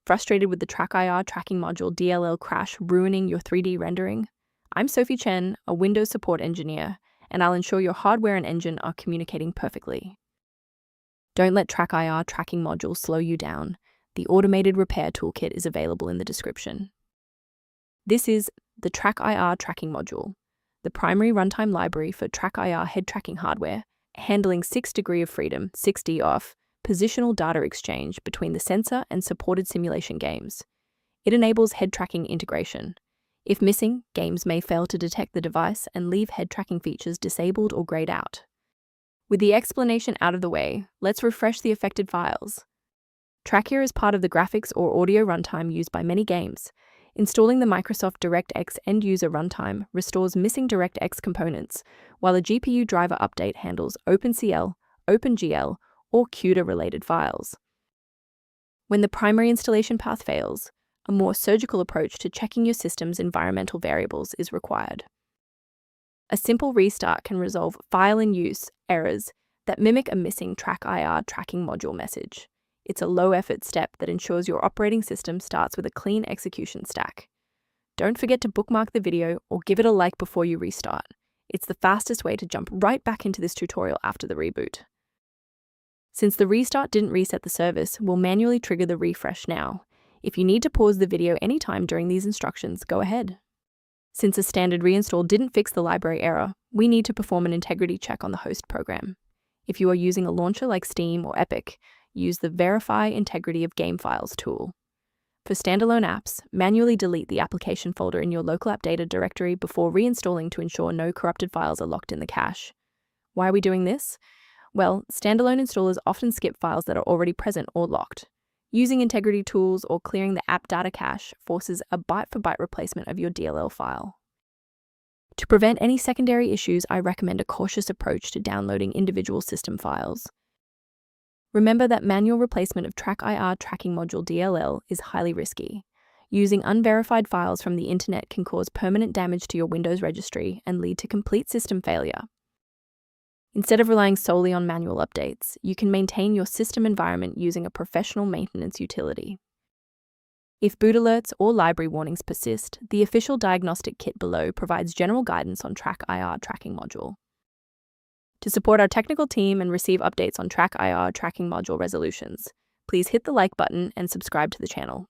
Frustrated with the TrackIR tracking module DLL crash ruining your 3D rendering? I'm Sophie Chen, a Windows support engineer, and I'll ensure your hardware and engine are communicating perfectly. Don't let TrackIR tracking module slow you down. The automated repair toolkit is available in the description. This is the TrackIR tracking module, the primary runtime library for TrackIR head tracking hardware, handling 6 degrees of freedom, 6D off, positional data exchange between the sensor and supported simulation games. It enables head tracking integration. If missing, games may fail to detect the device and leave head tracking features disabled or grayed out. With the explanation out of the way, let's refresh the affected files. TrackIR is part of the graphics or audio runtime used by many games. Installing the Microsoft DirectX end-user runtime restores missing DirectX components, while a GPU driver update handles OpenCL, OpenGL, or CUDA-related files. When the primary installation path fails, a more surgical approach to checking your system's environmental variables is required. A simple restart can resolve file-in-use errors that mimic a missing TrackIR tracking module message. It's a low-effort step that ensures your operating system starts with a clean execution stack. Don't forget to bookmark the video or give it a like before you restart. It's the fastest way to jump right back into this tutorial after the reboot. Since the restart didn't reset the service, we'll manually trigger the refresh now. If you need to pause the video anytime during these instructions, go ahead. Since a standard reinstall didn't fix the library error, we need to perform an integrity check on the host program. If you are using a launcher like Steam or Epic, use the Verify Integrity of Game Files tool. For standalone apps, manually delete the application folder in your local app data directory before reinstalling to ensure no corrupted files are locked in the cache. Why are we doing this? Well, standalone installers often skip files that are already present or locked. Using integrity tools or clearing the app data cache forces a byte-for-byte replacement of your DLL file. To prevent any secondary issues, I recommend a cautious approach to downloading individual system files. Remember that manual replacement of TrackIR tracking module DLL is highly risky. Using unverified files from the internet can cause permanent damage to your Windows registry and lead to complete system failure. Instead of relying solely on manual updates, you can maintain your system environment using a professional maintenance utility. If boot alerts or library warnings persist, the official diagnostic kit below provides general guidance on TrackIR tracking module. To support our technical team and receive updates on TrackIR tracking module resolutions, please hit the like button and subscribe to the channel.